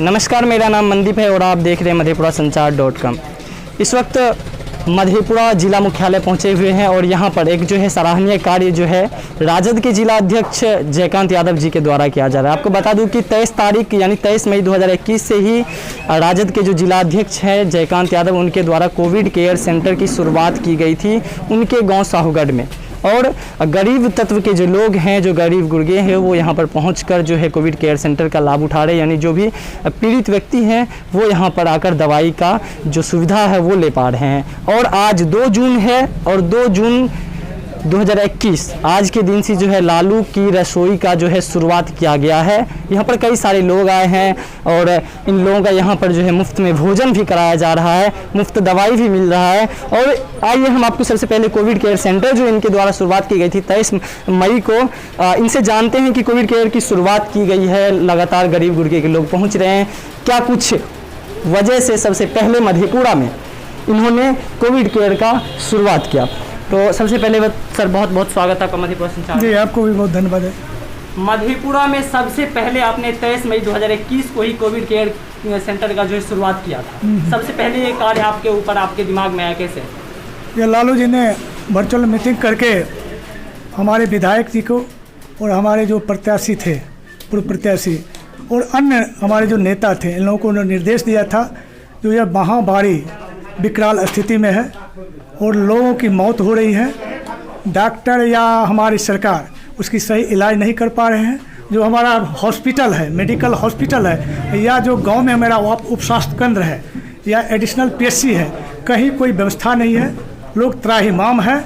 नमस्कार, मेरा नाम मनदीप है और आप देख रहे हैं मधेपुरासंचार.com। इस वक्त मधेपुरा जिला मुख्यालय पहुंचे हुए हैं और यहां पर एक जो है सराहनीय कार्य जो है राजद के जिला अध्यक्ष जयकांत यादव जी के द्वारा किया जा रहा है। आपको बता दूं कि 23 तारीख यानी 23 मई 2021 से ही राजद के जो जिला अध्यक्ष हैं जयकांत यादव, उनके द्वारा कोविड केयर सेंटर की शुरुआत की गई थी उनके गाँव साहूगढ़ में। और गरीब तत्व के जो लोग हैं, जो गरीब गुर्गे हैं, वो यहाँ पर पहुंचकर जो है कोविड केयर सेंटर का लाभ उठा रहे हैं। यानी जो भी पीड़ित व्यक्ति हैं वो यहाँ पर आकर दवाई का जो सुविधा है वो ले पा रहे हैं। और आज 2 जून है और 2 जून 2021 आज के दिन से जो है लालू की रसोई का जो है शुरुआत किया गया है। यहाँ पर कई सारे लोग आए हैं और इन लोगों का यहाँ पर जो है मुफ्त में भोजन भी कराया जा रहा है, मुफ्त दवाई भी मिल रहा है। और आइए हम आपको सबसे पहले कोविड केयर सेंटर जो इनके द्वारा शुरुआत की गई थी 23 मई को, इनसे जानते हैं कि कोविड केयर की शुरुआत की गई है, लगातार गरीब गुर्गे के लोग पहुँच रहे हैं, क्या कुछ वजह से सबसे पहले मधेपुरा में इन्होंने कोविड केयर का शुरुआत किया। तो सबसे पहले सर बहुत बहुत स्वागत है आपका मधेपुरा संचार। जी, आपको भी बहुत धन्यवाद है। मधेपुरा में सबसे पहले आपने 23 मई 2021 को ही कोविड केयर सेंटर का जो है शुरुआत किया था। सबसे पहले ये कार्य आपके ऊपर, आपके दिमाग में आया कैसे? ये लालू जी ने वर्चुअल मीटिंग करके हमारे विधायक जी को और हमारे जो प्रत्याशी थे, पूर्व प्रत्याशी और अन्य हमारे जो नेता थे, इन लोगों को उन्होंने निर्देश दिया था जो यह महामारी विकराल स्थिति में है और लोगों की मौत हो रही है, डॉक्टर या हमारी सरकार उसकी सही इलाज नहीं कर पा रहे हैं। जो हमारा हॉस्पिटल है, मेडिकल हॉस्पिटल है, या जो गांव में मेरा उप स्वास्थ्य केंद्र है या एडिशनल पीएचसी है, कहीं कोई व्यवस्था नहीं है, लोग त्राहिमाम है।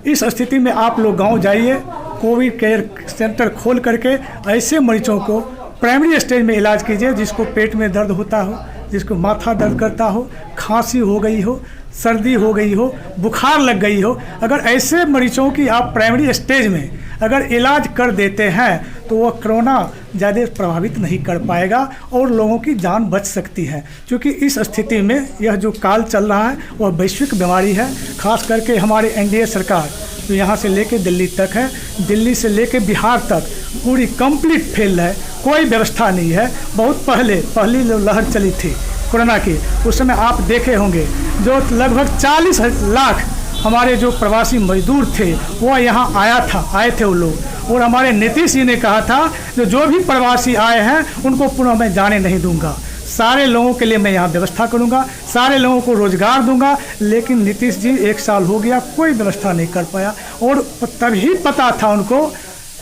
इस स्थिति में आप लोग गांव जाइए, कोविड केयर सेंटर खोल करके ऐसे मरीजों को प्राइमरी स्टेज में इलाज कीजिए जिसको पेट में दर्द होता हो, जिसको माथा दर्द करता हो, खांसी हो गई हो, सर्दी हो गई हो, बुखार लग गई हो। अगर ऐसे मरीजों की आप प्राइमरी स्टेज में अगर इलाज कर देते हैं तो वह कोरोना ज़्यादा प्रभावित नहीं कर पाएगा और लोगों की जान बच सकती है। क्योंकि इस स्थिति में यह जो काल चल रहा है वह वैश्विक बीमारी है। खास करके हमारे एनडीए सरकार जो यहाँ से लेके दिल्ली तक है, दिल्ली से लेके बिहार तक पूरी कंप्लीट फेल है, कोई व्यवस्था नहीं है। बहुत पहली लहर चली थी कोरोना की, उस समय आप देखे होंगे जो लगभग 40 लाख हमारे जो प्रवासी मजदूर थे वो यहाँ आए थे वो लोग। और हमारे नीतीश जी ने कहा था जो भी प्रवासी आए हैं उनको पुनः मैं जाने नहीं दूंगा, सारे लोगों के लिए मैं यहाँ व्यवस्था करूँगा, सारे लोगों को रोजगार दूंगा। लेकिन नीतीश जी 1 साल हो गया कोई व्यवस्था नहीं कर पाया। और तभी पता था उनको,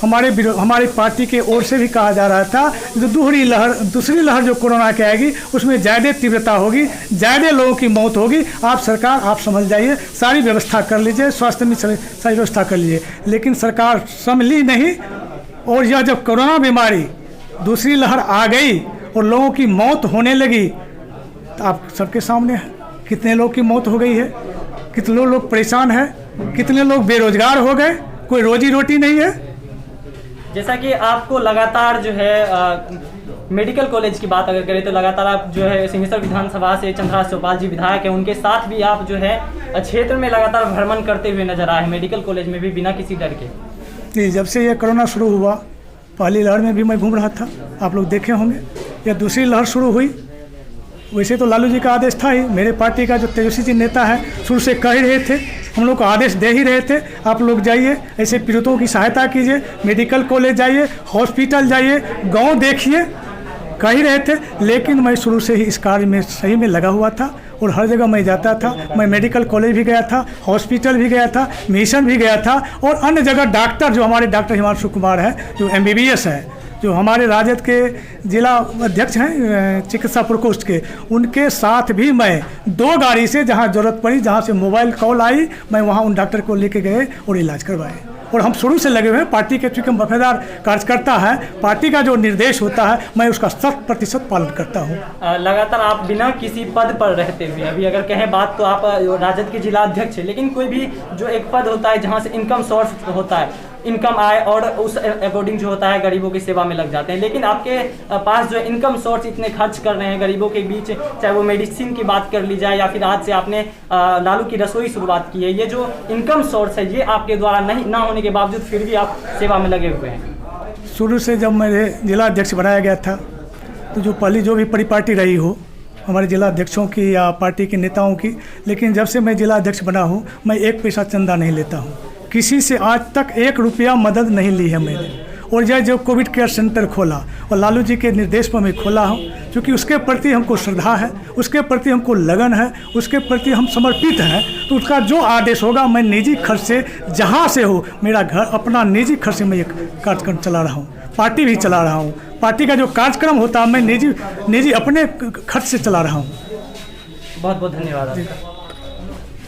हमारी पार्टी के ओर से भी कहा जा रहा था जो दूसरी लहर जो कोरोना की आएगी उसमें ज़्यादा तीव्रता होगी, ज़्यादा लोगों की मौत होगी। आप सरकार आप समझ जाइए, सारी व्यवस्था कर लीजिए, स्वास्थ्य में सारी व्यवस्था कर लीजिए। लेकिन सरकार संभली नहीं और यह जब कोरोना बीमारी दूसरी लहर आ गई और लोगों की मौत होने लगी तो आप सबके सामने है कितने लोग की मौत हो गई है, कितने लोग परेशान हैं, कितने लोग बेरोजगार हो गए, कोई रोजी रोटी नहीं है। जैसा कि आपको लगातार जो है मेडिकल कॉलेज की बात अगर करें तो लगातार आप जो है सिंहेश्वर विधानसभा से चंद्रराज चौपाल जी विधायक हैं, उनके साथ भी आप जो है क्षेत्र में लगातार भ्रमण करते हुए नजर आए हैं, मेडिकल कॉलेज में भी बिना किसी डर के। जी, जब से ये कोरोना शुरू हुआ, पहली लहर में भी मैं घूम रहा था, आप लोग देखे होंगे। या दूसरी लहर शुरू हुई, वैसे तो लालू जी का आदेश था ही, मेरे पार्टी का जो तेजस्वी जी नेता है शुरू से कह ही रहे थे, हम लोग को आदेश दे ही रहे थे आप लोग जाइए, ऐसे पीड़ितों की सहायता कीजिए, मेडिकल कॉलेज जाइए, हॉस्पिटल जाइए, गांव देखिए, कह ही रहे थे। लेकिन मैं शुरू से ही इस कार्य में सही में लगा हुआ था और हर जगह मैं जाता था। मैं मेडिकल कॉलेज भी गया था, हॉस्पिटल भी गया था, मिशन भी गया था और अन्य जगह डॉक्टर जो हमारे डॉक्टर हिमांशु कुमार हैं जो MBBS है, जो हमारे राजद के जिला अध्यक्ष हैं चिकित्सा प्रकोष्ठ के, उनके साथ भी मैं 2 गाड़ी से जहां ज़रूरत पड़ी, जहां से मोबाइल कॉल आई, मैं वहां उन डॉक्टर को लेके गए और इलाज करवाए। और हम शुरू से लगे हुए हैं, पार्टी के चूँकि वफादार कार्यकर्ता है, पार्टी का जो निर्देश होता है मैं उसका 100% पालन करता हूँ। लगातार आप बिना किसी पद पर रहते हुए, अभी अगर कहें बात तो आप राजद के जिला अध्यक्ष है, लेकिन कोई भी जो एक पद होता है जहाँ से इनकम सोर्स होता है, इनकम आए और उस अकॉर्डिंग जो होता है गरीबों की सेवा में लग जाते हैं। लेकिन आपके पास जो इनकम सोर्स इतने खर्च कर रहे हैं गरीबों के बीच, चाहे वो मेडिसिन की बात कर ली जाए या फिर आज से आपने लालू की रसोई शुरुआत की है, ये जो इनकम सोर्स है ये आपके द्वारा नहीं ना होने के बावजूद फिर भी आप सेवा में लगे हुए हैं। शुरू से जब मेरे जिला अध्यक्ष बनाया गया था तो जो पहली जो भी परिपाटी रही हो हमारे जिला अध्यक्षों की या पार्टी के नेताओं की, लेकिन जब से मैं जिला अध्यक्ष बना हूँ मैं एक पैसा चंदा नहीं लेता हूँ, किसी से आज तक 1 रुपया मदद नहीं ली है मैंने। और जो कोविड केयर सेंटर खोला और लालू जी के निर्देश पर मैं खोला हूँ, क्योंकि उसके प्रति हमको श्रद्धा है, उसके प्रति हमको लगन है, उसके प्रति हम समर्पित हैं, तो उसका जो आदेश होगा मैं निजी खर्च से जहाँ से हो, मेरा घर अपना निजी खर्च से मैं ये कार्यक्रम चला रहा हूँ, पार्टी भी चला रहा हूँ, पार्टी का जो कार्यक्रम होता है मैं निजी अपने खर्च से चला रहा हूँ। बहुत बहुत धन्यवाद आपका।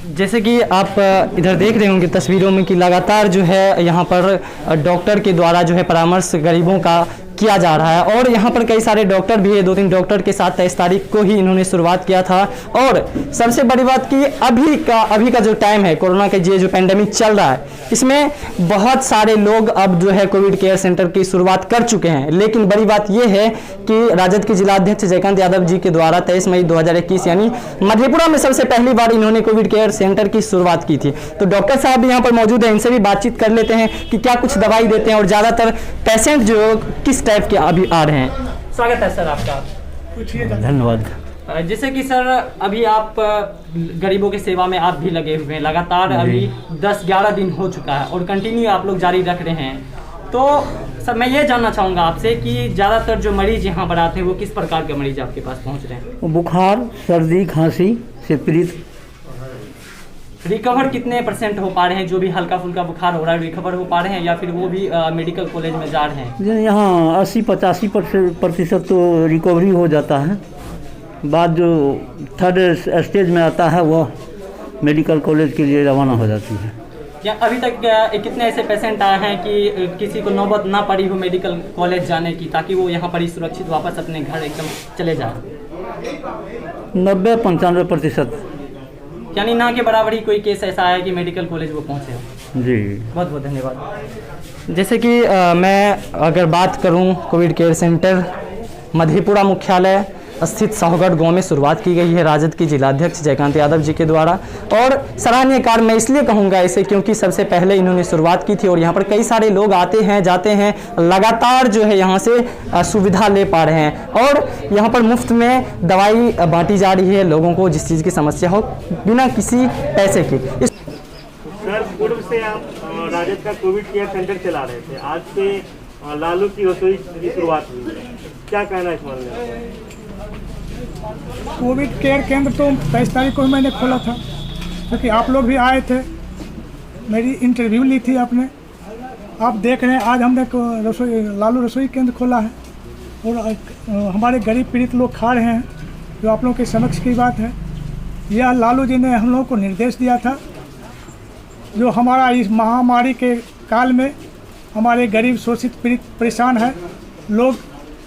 जैसे कि आप इधर देख रहे होंगे तस्वीरों में कि लगातार जो है यहाँ पर डॉक्टर के द्वारा जो है परामर्श गरीबों का किया जा रहा है और यहाँ पर कई सारे डॉक्टर भी है। 2-3 डॉक्टर के साथ 23 तारीख को ही इन्होंने शुरुआत किया था। और सबसे बड़ी बात कि अभी का जो टाइम है, कोरोना का जो पेंडेमिक चल रहा है, इसमें बहुत सारे लोग अब जो है कोविड केयर सेंटर की शुरुआत कर चुके हैं। लेकिन बड़ी बात यह है कि राजद के जिला अध्यक्ष जयकांत यादव जी के द्वारा 23 मई 2021 यानी मधेपुरा में सबसे पहली बार इन्होंने कोविड केयर सेंटर की शुरुआत की थी। तो डॉक्टर साहब भी यहाँ पर मौजूद हैं, इनसे भी बातचीत कर लेते हैं कि क्या कुछ दवाई देते हैं और ज़्यादातर पेशेंट जो किस टाइप के अभी आ रहे हैं। स्वागत है सर आपका। धन्यवाद। जैसे कि सर अभी आप गरीबों की सेवा में आप भी लगे हुए हैं, लगातार अभी 10-11 दिन हो चुका है और कंटिन्यू आप लोग जारी रख रहे हैं। तो सर मैं ये जानना चाहूँगा आपसे कि ज़्यादातर जो मरीज यहाँ पर आते हैं वो किस प्रकार के मरीज आपके पास पहुँच रहे हैं? बुखार, सर्दी, खांसी से पीड़ित। रिकवर कितने % हो पा रहे हैं? जो भी हल्का फुल्का बुखार हो रहा है रिकवर हो पा रहे हैं या फिर वो भी मेडिकल कॉलेज में जा रहे हैं? यहाँ 80-85% तो रिकवरी हो जाता है। बाद जो 3rd स्टेज में आता है वो मेडिकल कॉलेज के लिए रवाना हो जाती है। या अभी तक कितने ऐसे पेशेंट आए हैं कि किसी को नौबत ना पड़ी हो मेडिकल कॉलेज जाने की, ताकि वो यहाँ पर ही सुरक्षित वापस अपने घर एकदम चले जाए? 90-95%। यानी ना के बराबर ही कोई केस ऐसा आया कि मेडिकल कॉलेज वो पहुँचे हो? जी बहुत बहुत धन्यवाद। जैसे कि मैं अगर बात करूं, कोविड केयर सेंटर मधेपुरा मुख्यालय स्थित साहूगढ़ गांव में शुरुआत की गई है राजद के जिलाध्यक्ष जयकांत यादव जी के द्वारा। और सराहनीय कार्य मैं इसलिए कहूँगा इसे क्योंकि सबसे पहले इन्होंने शुरुआत की थी और यहाँ पर कई सारे लोग आते हैं जाते हैं, लगातार जो है यहाँ से सुविधा ले पा रहे हैं। और यहाँ पर मुफ्त में दवाई बांटी जा रही है लोगों को, जिस चीज़ की समस्या हो, बिना किसी पैसे की। सर, पूर्व से आप राजद का कोविड केयर सेंटर चला रहे थे, आज से लालू की रसोई की शुरुआत हुई है, क्या कहना है इस मामले में? कोविड केयर केंद्र तो 23 तारीख को मैंने खोला था, क्योंकि आप लोग भी आए थे, मेरी इंटरव्यू ली थी आपने। आप देख रहे हैं आज हमने लालू रसोई केंद्र खोला है और हमारे गरीब पीड़ित लोग खा रहे हैं, जो आप लोगों के समक्ष की बात है। यह लालू जी ने हम लोगों को निर्देश दिया था, जो हमारा इस महामारी के काल में हमारे गरीब शोषित पीड़ित परेशान है, लोग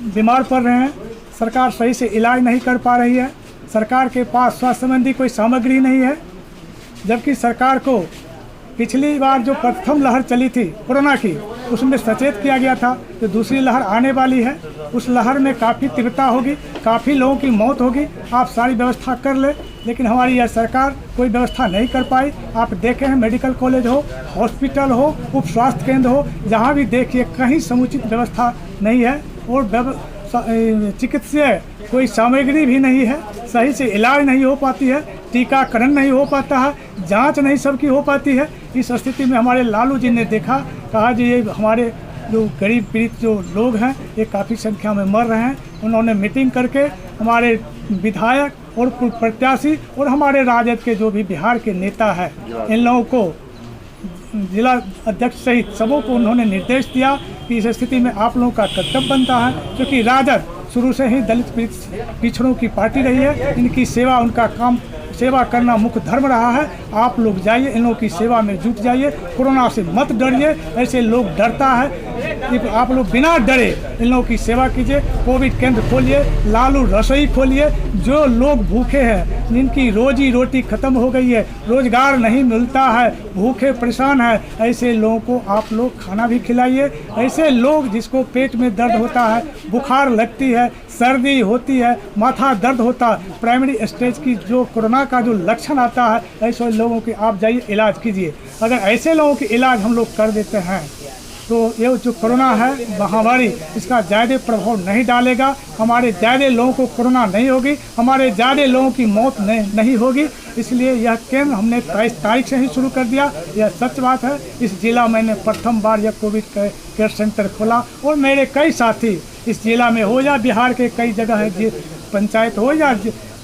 बीमार पड़ रहे हैं, सरकार सही से इलाज नहीं कर पा रही है, सरकार के पास स्वास्थ्य संबंधी कोई सामग्री नहीं है। जबकि सरकार को पिछली बार जो प्रथम लहर चली थी कोरोना की, उसमें सचेत किया गया था कि दूसरी लहर आने वाली है, उस लहर में काफ़ी तीव्रता होगी, काफ़ी लोगों की मौत होगी, आप सारी व्यवस्था कर ले। लेकिन हमारी यह सरकार कोई व्यवस्था नहीं कर पाई। आप देखें मेडिकल कॉलेज हो, हॉस्पिटल हो, उप स्वास्थ्य केंद्र हो, जहाँ भी देखिए कहीं समुचित व्यवस्था नहीं है और चिकित्सीय कोई सामग्री भी नहीं है, सही से इलाज नहीं हो पाती है, टीकाकरण नहीं हो पाता है, जांच नहीं सबकी हो पाती है। इस स्थिति में हमारे लालू जी ने देखा, कहा जी ये हमारे जो गरीब पीड़ित जो लोग हैं ये काफ़ी संख्या में मर रहे हैं। उन्होंने मीटिंग करके हमारे विधायक और प्रत्याशी और हमारे राजद के जो भी बिहार के नेता हैं, इन लोगों को जिला अध्यक्ष सहित सबों को उन्होंने निर्देश दिया कि इस स्थिति में आप लोगों का कर्तव्य बनता है, क्योंकि राजद शुरू से ही दलित पिछड़ों की पार्टी रही है, इनकी सेवा, उनका काम सेवा करना मुख्य धर्म रहा है। आप लोग जाइए, इन लोगों की सेवा में जुट जाइए, कोरोना से मत डरिए, ऐसे लोग डरता है, आप लोग बिना डरे इन लोगों की सेवा कीजिए। कोविड केंद्र खोलिए, लालू रसोई खोलिए, जो लोग भूखे हैं, जिनकी रोजी रोटी खत्म हो गई है, रोजगार नहीं मिलता है, भूखे परेशान है, ऐसे लोगों को आप लोग खाना भी खिलाइए। ऐसे लोग जिसको पेट में दर्द होता है, बुखार लगती है, सर्दी होती है, माथा दर्द होता है, प्राइमरी स्टेज की जो कोरोना का जो लक्षण आता है, ऐसे लोगों के आप जाइए इलाज कीजिए। अगर ऐसे लोगों के इलाज हम लोग कर देते हैं तो ये जो कोरोना है महामारी, इसका ज़्यादा प्रभाव नहीं डालेगा। हमारे ज़्यादा लोगों को कोरोना नहीं होगी, हमारे ज़्यादा लोगों की मौत नहीं होगी। इसलिए यह केंद्र हमने 23 तारीख से ही शुरू कर दिया। यह सच बात है। इस जिला मैंने प्रथम बार यह कोविड केयर सेंटर खोला और मेरे कई साथी इस जिला में हो या बिहार के कई जगह है, पंचायत हो या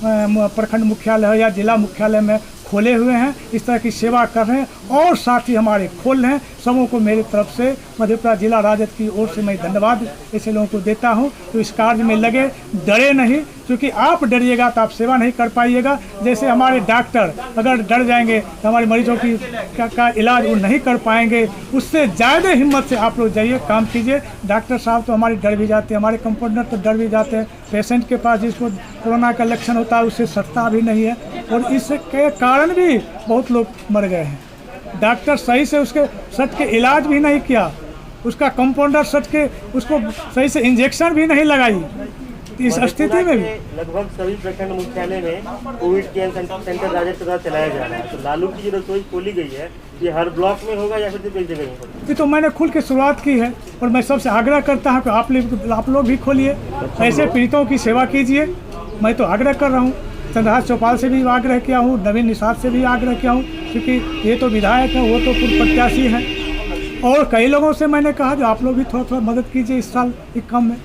प्रखंड मुख्यालय हो या जिला मुख्यालय में खोले हुए हैं, इस तरह की सेवा कर रहे हैं और साथी हमारे खोल रहे हैं। सबों को मेरी तरफ से मधेपुरा जिला राजद की ओर से मैं धन्यवाद ऐसे लोगों को देता हूं। तो इस कार्य में लगे, डरे नहीं, क्योंकि आप डरिएगा तो आप सेवा नहीं कर पाइएगा। जैसे हमारे डॉक्टर अगर डर जाएंगे तो हमारे मरीजों की का इलाज वो नहीं कर पाएंगे। उससे ज़्यादा हिम्मत से आप लोग जाइए, काम कीजिए। डॉक्टर साहब तो हमारे डर भी जाते हैं, हमारे कंपाउंडर तो डर भी जाते हैं। पेशेंट के पास जिसको कोरोना का लक्षण होता है उससे सटता भी नहीं है और इसके कारण भी बहुत लोग मर गए हैं। डॉक्टर सही से उसके सट के इलाज भी नहीं किया, उसका कंपाउंडर सट के उसको सही से इंजेक्शन भी नहीं लगाई। इस स्थिति में भी लगभग सभी प्रखंड मुख्यालय में कोविड केयर सेंटर राजद के द्वारा चलाया जा रहा है। तो लालू की जो रसोई खोली गई है, ये हर ब्लॉक में होगा या फिर सिर्फ एक जगह होगा? ये तो मैंने खुल के शुरुआत की है और मैं सबसे आग्रह करता हूँ कि आप लोग भी खोलिए, ऐसे पीड़ितों की सेवा कीजिए। मैं तो आग्रह कर रहा हूँ, चंद्रहास चौपाल से भी आग्रह किया हूँ, नवीन निषाद से भी आग्रह किया हूँ, क्योंकि ये तो विधायक है, वो तो पूर्व प्रत्याशी हैं। और कई लोगों से मैंने कहा जो आप लोग भी थोड़ा मदद कीजिए इस साल एक काम में,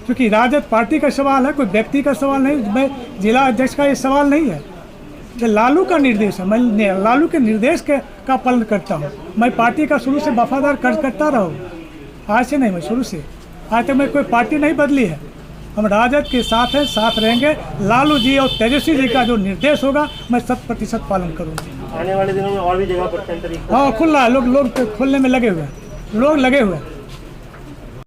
क्योंकि राजद पार्टी का सवाल है, कोई व्यक्ति का सवाल नहीं। मैं जिला अध्यक्ष का ये सवाल नहीं है, ये लालू का निर्देश है। मैं लालू के निर्देश का पालन करता हूँ। मैं पार्टी का शुरू से वफादार करता रहा हूँ, आज से नहीं, मैं शुरू से आज तक मैं कोई पार्टी नहीं बदली है। हम राजद के साथ हैं, साथ रहेंगे। लालू जी और तेजस्वी जी का जो निर्देश होगा मैं 100% पालन करूँगा। आने वाले दिनों में और भी जगह पर सेंटर हाँ खुल रहा है, लोग खोलने में लगे हुए हैं, लोग लगे हुए हैं।